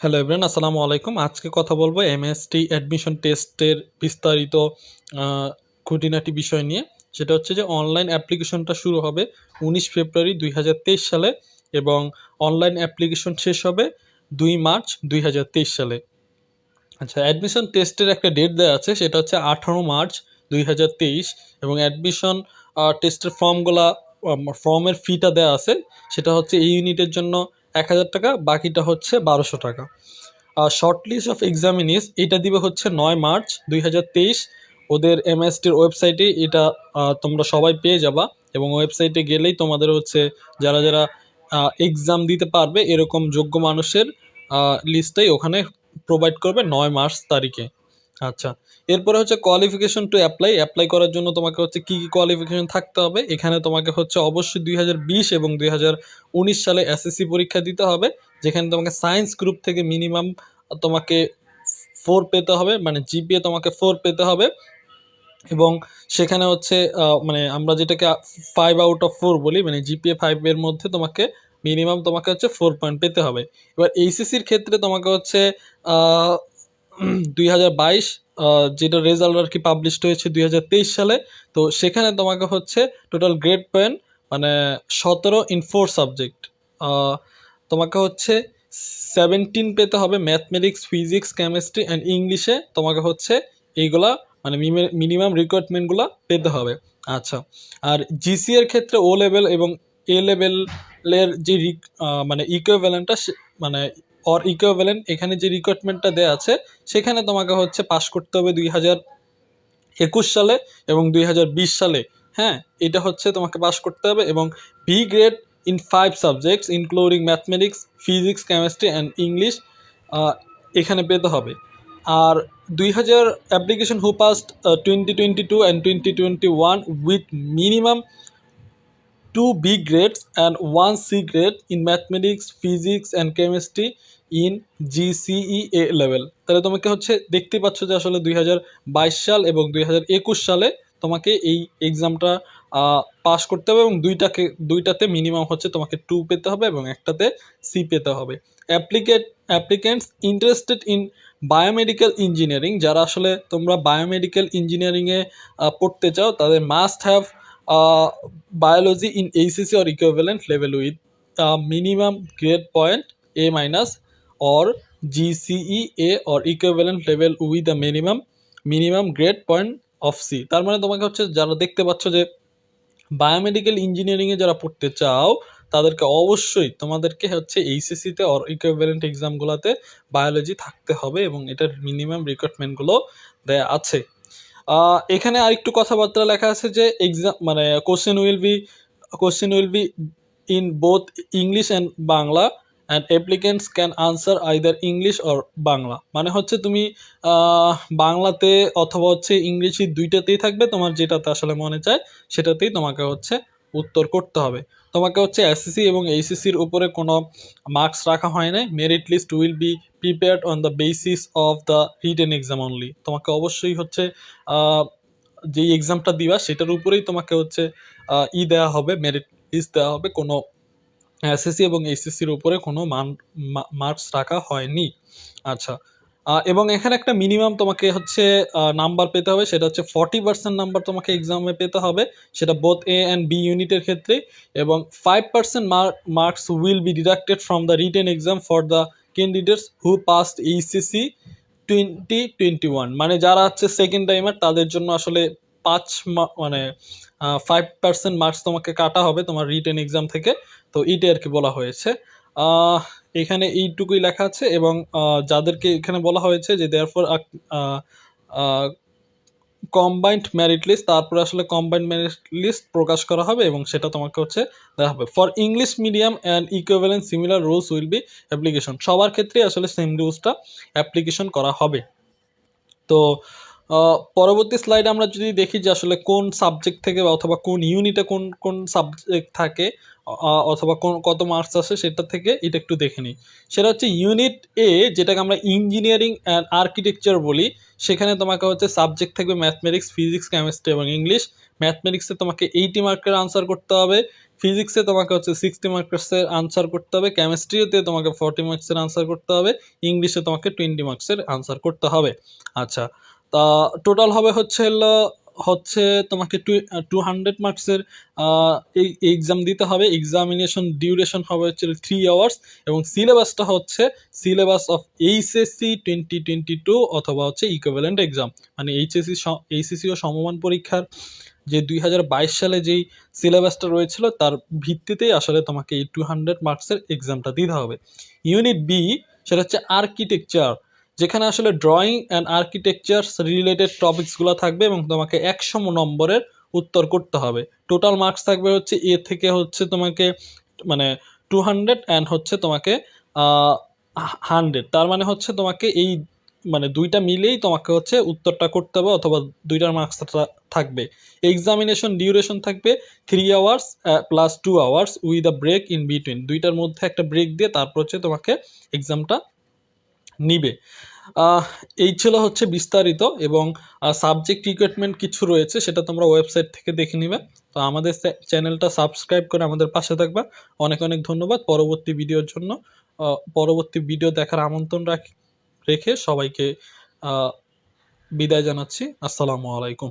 Hello everyone, আসসালামু আলাইকুম। আজকে কথা বলবো এমএসটি অ্যাডমিশন টেস্টের বিস্তারিত খুঁটিনাটি বিষয় নিয়ে। সেটা হচ্ছে যে অনলাইন অ্যাপ্লিকেশনটা শুরু হবে 19 ফেব্রুয়ারি 2023 সালে এবং অনলাইন অ্যাপ্লিকেশন শেষ হবে 2 মার্চ 2023 সালে। আচ্ছা, অ্যাডমিশন টেস্টের একটা ডেট দেওয়া আছে, সেটা হচ্ছে 18 মার্চ 2023 এবং অ্যাডমিশন টেস্টের ফর্মের ফিটা দেওয়া আছে, সেটা হচ্ছে এই ইউনিটের জন্য 1000 টাকা, বাকিটা হচ্ছে 1200 টাকা। শর্ট লিস্ট অফ এক্সামিনিস এটা দিবে হচ্ছে 9 মার্চ 2023। ওদের এমএসটির ওয়েবসাইটে এটা তোমরা সবাই পেয়ে যাবা এবং ওয়েবসাইটে গেলেই তোমাদের হচ্ছে যারা যারা এক্সাম দিতে পারবে এরকম যোগ্য মানুষের লিস্টটাই ওখানে প্রোভাইড করবে 9 মার্চ তারিখে। আচ্ছা, এরপরে হচ্ছে কোয়ালিফিকেশন টু অ্যাপ্লাই করার জন্য তোমাকে হচ্ছে কী কী কোয়ালিফিকেশন থাকতে হবে। এখানে তোমাকে হচ্ছে অবশ্যই 2020 এবং 2019 সালে এসএসসি পরীক্ষা দিতে হবে, যেখানে তোমাকে সায়েন্স গ্রুপ থেকে মিনিমাম তোমাকে 4 পেতে হবে, মানে জিপিএ তোমাকে 4 পেতে হবে। এবং সেখানে হচ্ছে মানে আমরা যেটাকে 5/4 বলি, মানে জিপিএ 5 এর মধ্যে তোমাকে মিনিমাম তোমাকে হচ্ছে 4 পয়েন্ট পেতে হবে। এবার এইচএসসির ক্ষেত্রে তোমাকে হচ্ছে 2022 যেটা রেজাল্ট আর কি পাবলিশড হয়েছে 2023 সালে। তো সেখানে তোমাকে হচ্ছে টোটাল গ্রেড পয়েন্ট মানে 17 ইন 4 সাবজেক্ট তোমাকে হচ্ছে 17 পেতে হবে। ম্যাথমেটিক্স, ফিজিক্স, কেমিস্ট্রি অ্যান্ড ইংলিশে তোমাকে হচ্ছে এইগুলা মানে মিনিমাম রিকোয়ারমেন্টগুলো পেতে হবে। আচ্ছা, আর জিসি এর ক্ষেত্রে ও লেভেল এবং এ লেভেলের যে মানে ইকুইভ্যালেন্টটা মানে ইকুইভ্যালেন্ট এখানে যে রিকোয়ারমেন্টটা দেওয়া আছে সেখানে তোমাকে হচ্ছে পাশ করতে হবে 2021 সালে এবং 2020 সালে। হ্যাঁ, এটা হচ্ছে তোমাকে পাশ করতে হবে এবং B grade in 5 subjects including mathematics, physics, chemistry and English এখানে পেতে হবে। আর 2000 application who passed 2022 and 2021 with minimum 2 B grades and 1 C grade in mathematics, physics and chemistry in GCE level। তাহলে তোমাকে হচ্ছে দেখতে পাচ্ছ যে আসলে 2022 সাল এবং 2021 সালে তোমাকে এই এক্সামটা পাস করতে হবে এবং দুইটাতে মিনিমাম হচ্ছে তোমাকে 2 পেতে হবে এবং একটাতে সি পেতে হবে। Applicants interested in biomedical engineering, যারা আসলে তোমরা বায়োমেডিক্যাল ইঞ্জিনিয়ারিংয়ে পড়তে চাও তাদের must have biology in ACC or equivalent level with a minimum grade point A minus or GCE A or equivalent level with a minimum grade point of C। তার মানে তোমাকে হচ্ছে যারা দেখতে পাচ্ছ যে বায়োমেডিক্যাল ইঞ্জিনিয়ারিংয়ে যারা পড়তে চাও তাদেরকে অবশ্যই তোমাদেরকে হচ্ছে এইচএসসিতে অর ইকুইভ্যালেন্ট এক্সামগুলোতে বায়োলজি থাকতে হবে এবং এটার মিনিমাম রিকোয়ারমেন্টগুলো দেয়া আছে। এখানে আরেকটু কথাবার্তা লেখা আছে যে এক্সাম মানে question will be in both English and Bangla and applicants can answer either English or Bangla. মানে হচ্ছে তুমি বাংলাতে অথবা হচ্ছে ইংলিশই দুইটাতেই থাকবে, তোমার যেটাতে আসলে মনে চায় সেটাতেই তোমাকে হচ্ছে উত্তর করতে হবে। তোমাকে হচ্ছে এসএসসি এবং এইচএসসির উপরে কোনো মার্কস রাখা হয় নাই। Merit list will be prepared on the basis of the written exam only. তোমাকে অবশ্যই হচ্ছে যেই এক্সামটা দিবা সেটার উপরেই তোমাকে হচ্ছে দেওয়া হবে, মেরিট লিস্ট দেওয়া হবে। কোনো এসএসসি এবং এইচএসসির উপরে কোনো মার্কস রাখা হয়নি। আচ্ছা, এবং এখানে একটা মিনিমাম তোমাকে হচ্ছে নাম্বার পেতে হবে, সেটা হচ্ছে 40% নাম্বার তোমাকে এক্সামে পেতে হবে, সেটা বোথ এ অ্যান্ড বি ইউনিটের ক্ষেত্রে। এবং 5% marks will be deducted from the written exam for the candidates who past HSC 2021। মানে যারা হচ্ছে সেকেন্ড টাইমার তাদের জন্য আসলে 5% মার্কস তোমাকে কাটা হবে তোমার রিটেন এক্সাম থেকে। তো এইটাই আর কি বলা হয়েছে। এখানে এইটুকুই লেখা আছে এবং যাদেরকে এখানে বলা হয়েছে যে দেয়ারফর কম্বাইন্ড মেরিট লিস্ট, তারপরে আসলে কম্বাইন্ড মেরিট লিস্ট প্রকাশ করা হবে এবং সেটা তোমাকে হচ্ছে দেওয়া হবে। For English medium and equivalent similar rules will be application. সবার ক্ষেত্রে আসলে সেম রুলসটা অ্যাপ্লিকেশন করা হবে। তো পরবর্তী স্লাইডে আমরা যদি দেখি যে আসলে কোন সাবজেক্ট থেকে অথবা কোন ইউনিটে কোন কোন সাবজেক্ট থাকে অথবা কত মার্কস আসে সেটা থেকে এটা একটু দেখে নিই। সেটা হচ্ছে ইউনিট এ, যেটাকে আমরা ইঞ্জিনিয়ারিং অ্যান্ড আর্কিটেকচার বলি। সেখানে তোমাকে হচ্ছে সাবজেক্ট থাকবে ম্যাথমেটিক্স, ফিজিক্স, কেমিস্ট্রি এবং ইংলিশ। ম্যাথমেটিক্সে তোমাকে 80 মার্কের আনসার করতে হবে, ফিজিক্সে তোমাকে হচ্ছে 60 মার্কসের আনসার করতে হবে, কেমিস্ট্রিতে তোমাকে 40 মার্কসের আনসার করতে হবে, ইংলিশে তোমাকে 20 মার্কসের আনসার করতে হবে। আচ্ছা, তা টোটাল হবে হচ্ছে তোমাকে 200 মার্কসের এই এক্সাম দিতে হবে। এক্সামিনেশন ডিউরেশন হবে হচ্ছে 3 আওয়ার্স, এবং সিলেবাসটা হচ্ছে সিলেবাস অফ এইচএসসি 2022 অথবা হচ্ছে ইকুইভ্যালেন্ট এক্সাম, মানে এইচএসসি ও সমমান পরীক্ষার যে 2022 সালে যেই সিলেবাসটা রয়েছিল তার ভিত্তিতেই আসলে তোমাকে এই 200 মার্কসের এক্সামটা দিতে হবে। ইউনিট বি, সেটা হচ্ছে আর্কিটেকচার, যেখানে আসলে ড্রয়িং অ্যান্ড আর্কিটেকচার রিলেটেড টপিকসগুলো থাকবে এবং তোমাকে 100 নম্বরের উত্তর করতে হবে। টোটাল মার্কস থাকবে হচ্ছে এ থেকে হচ্ছে তোমাকে মানে 200 অ্যান্ড হচ্ছে তোমাকে 100, তার মানে হচ্ছে তোমাকে এই মানে দুইটা মিলেই তোমাকে হচ্ছে উত্তরটা করতে হবে, অথবা দুইটার মার্কস থাকবে। এক্সামিনেশন ডিউরেশন থাকবে 3 hours plus 2 hours with a break in between, দুইটার মধ্যে একটা ব্রেক দিয়ে তারপর হচ্ছে তোমাকে এক্সামটা নিবে। এই ছিল হচ্ছে বিস্তারিত, এবং সাবজেক্ট রিক্রুটমেন্ট কিছু রয়েছে সেটা তোমরা ওয়েবসাইট থেকে দেখে নিবে। তো আমাদের চ্যানেলটা সাবস্ক্রাইব করে আমাদের পাশে থাকবা। অনেক অনেক ধন্যবাদ। পরবর্তী ভিডিওর জন্য পরবর্তী ভিডিও দেখার আমন্ত্রণ রেখে সবাইকে বিদায় জানাচ্ছি। আসসালামু আলাইকুম।